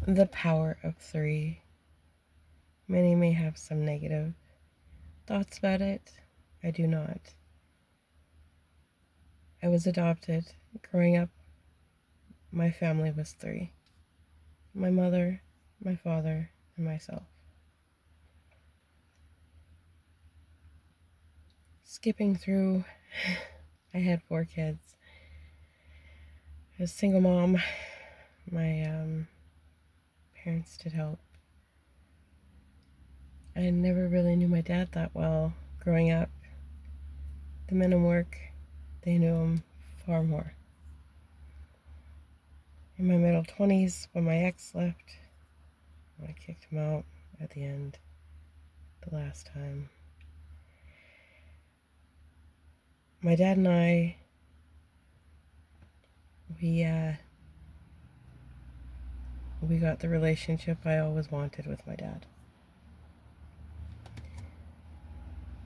The power of three. Many may have some negative thoughts about it. I do not. I was adopted. Growing up, my family was three: my mother, my father, and myself. Skipping through, I had 4 kids. I was a single mom. My parents did help. I never really knew my dad that well growing up. The men in work, they knew him far more. In my middle 20s, when my ex left, I kicked him out at the end, the last time. My dad and I, we got the relationship I always wanted with my dad.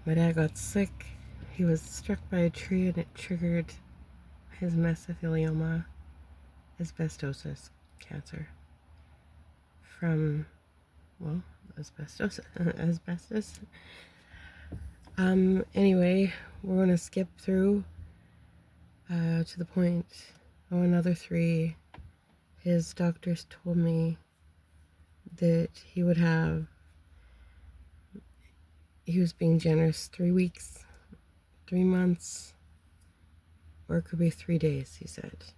My dad got sick. He was struck by a tree and it triggered his mesothelioma, asbestosis cancer. From, well, asbestos. Asbestos. Anyway, we're going to skip through to the point. Oh, another 3. His doctors told me that he was being generous, 3 weeks, 3 months, or it could be 3 days, he said.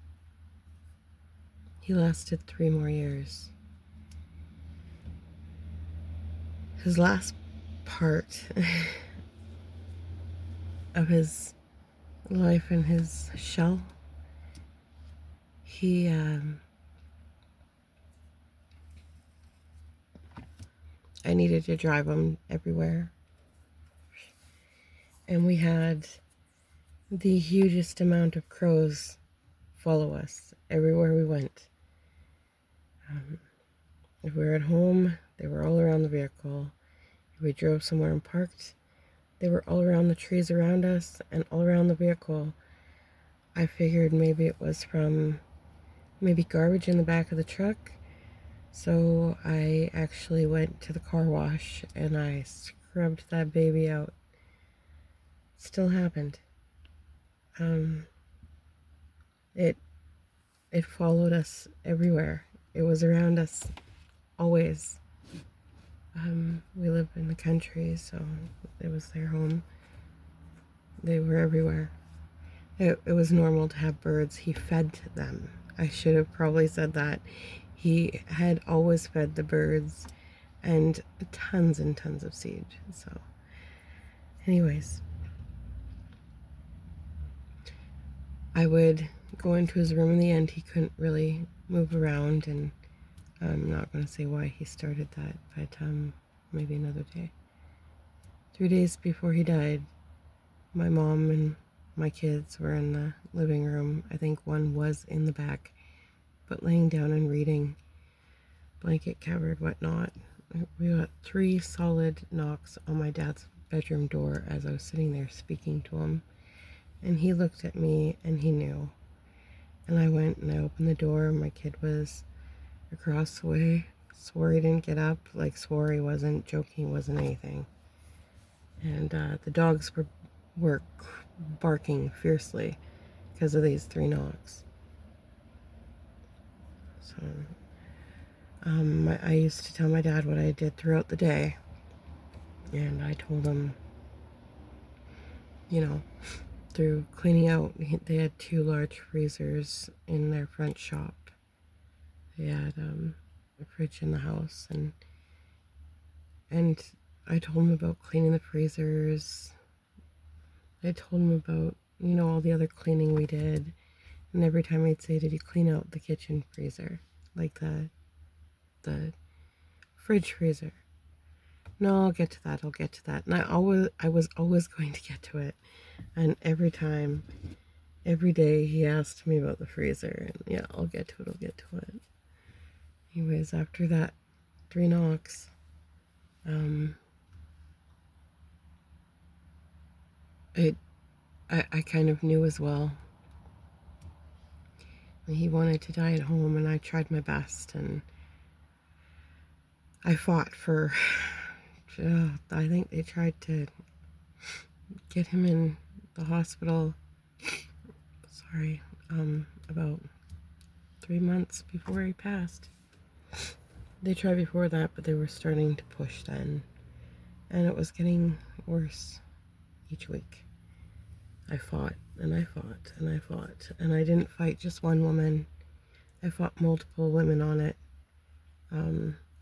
He lasted 3 more years. His last part of his life in his shell, I needed to drive him everywhere. And we had the hugest amount of crows follow us everywhere we went. If we were at home, they were all around the vehicle. If we drove somewhere and parked, they were all around the trees around us and all around the vehicle. I figured maybe it was from garbage in the back of the truck. So I actually went to the car wash and I scrubbed that baby out. Still happened. It followed us everywhere. It was around us always. We live in the country, so it was their home. They were everywhere. It was normal to have birds. He fed them. I should have probably said that. He had always fed the birds and tons of seed. So, anyways, I would go into his room. In the end, he couldn't really move around, and I'm not going to say why he started that, but maybe another day. 3 days before he died, my mom and my kids were in the living room. I think one was in the back, but laying down and reading, blanket covered, whatnot. We got 3 solid knocks on my dad's bedroom door as I was sitting there speaking to him. And he looked at me and he knew. And I went and I opened the door. My kid was across the way, swore he didn't get up, like swore he wasn't joking, wasn't anything. And the dogs were barking fiercely because of these 3 knocks. So I used to tell my dad what I did throughout the day, and I told him, through cleaning out, they had 2 large freezers in their front shop. They had a fridge in the house, and I told him about cleaning the freezers. I told him about, all the other cleaning we did. And every time I'd say, did you clean out the kitchen freezer? Like the fridge freezer. No, I'll get to that. And I was always going to get to it. And every day he asked me about the freezer. And yeah, I'll get to it. Anyways, after that 3 knocks, I kind of knew as well. He wanted to die at home, and I tried my best, and I fought for, I think they tried to get him in the hospital, about 3 months before he passed. They tried before that, but they were starting to push then, and it was getting worse each week. I fought, and I fought, and I fought, and I didn't fight just one woman. I fought multiple women on it,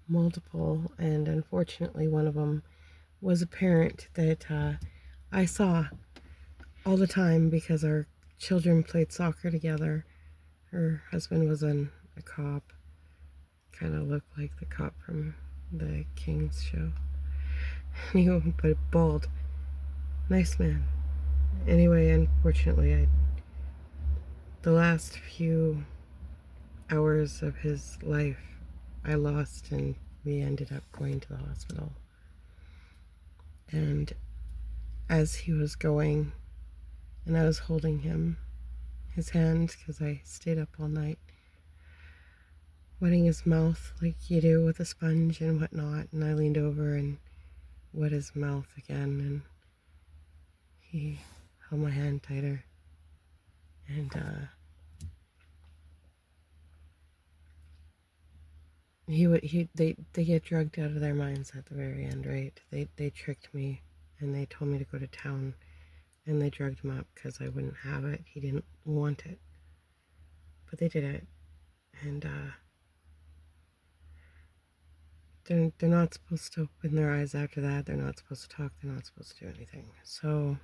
multiple, and unfortunately one of them was a parent that I saw all the time because our children played soccer together. Her husband was a cop, kind of looked like the cop from the King's show. But bald, nice man. Anyway, unfortunately, the last few hours of his life I lost, and we ended up going to the hospital. And as he was going, and I was holding his hand, because I stayed up all night, wetting his mouth like you do with a sponge and whatnot, and I leaned over and wet his mouth again, and he held my hand tighter, and they get drugged out of their minds at the very end, right? They tricked me, and they told me to go to town, and they drugged him up because I wouldn't have it. He didn't want it, but they did it, and they're not supposed to open their eyes after that. They're not supposed to talk. They're not supposed to do anything. So,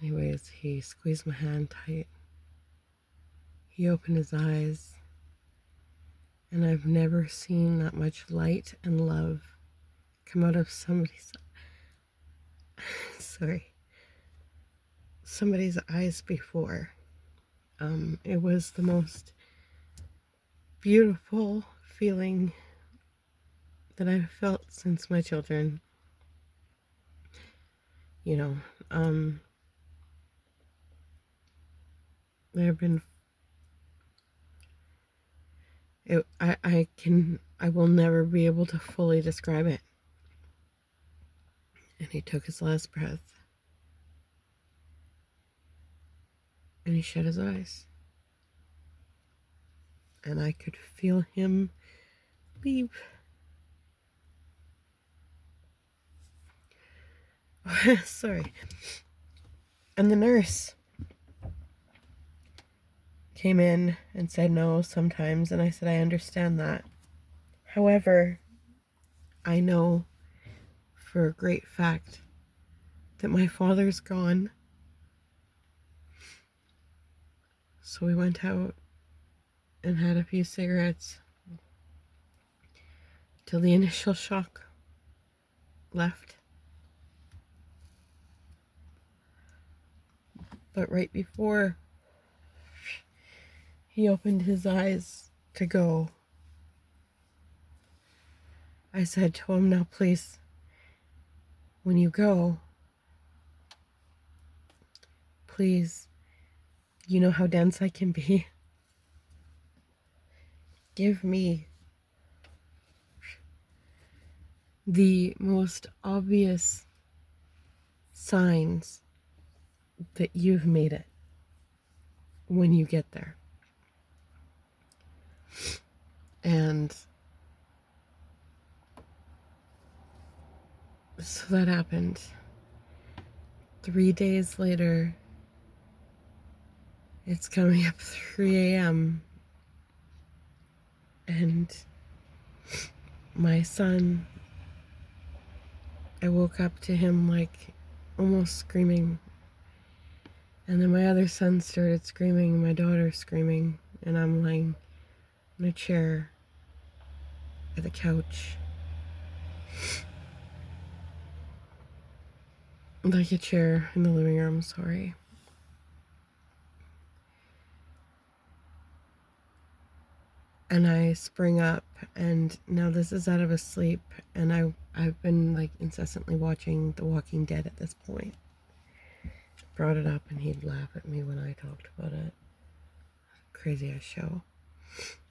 anyways, he squeezed my hand tight. He opened his eyes, and I've never seen that much light and love come out of somebody's eyes before. It was the most beautiful feeling that I've felt since my children. There have been I will never be able to fully describe it. And he took his last breath, and he shut his eyes, and I could feel him leave. Sorry. And the nurse came in and said no sometimes, and I said, I understand that. However, I know for a great fact that my father's gone. So we went out and had a few cigarettes till the initial shock left. But right before he opened his eyes to go, I said to him, now please, when you go, please, you know how dense I can be. Give me the most obvious signs that you've made it when you get there. And so that happened. 3 days later, it's coming up 3 a.m. and my son, I woke up to him like almost screaming. And then my other son started screaming, my daughter screaming, and I'm laying in a chair at the couch. Like a chair in the living room, sorry. And I spring up, and now this is out of a sleep, and I've been like incessantly watching The Walking Dead at this point. Brought it up, and he'd laugh at me when I talked about it. Crazy ass show.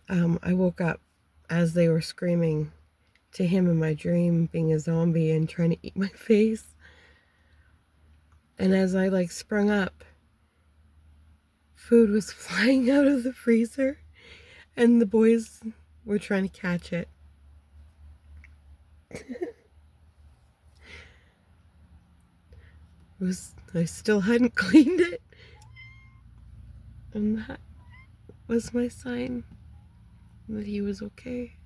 I woke up as they were screaming, to him in my dream being a zombie and trying to eat my face. And as I like sprung up, food was flying out of the freezer and the boys were trying to catch it. I still hadn't cleaned it. And that was my sign that he was okay.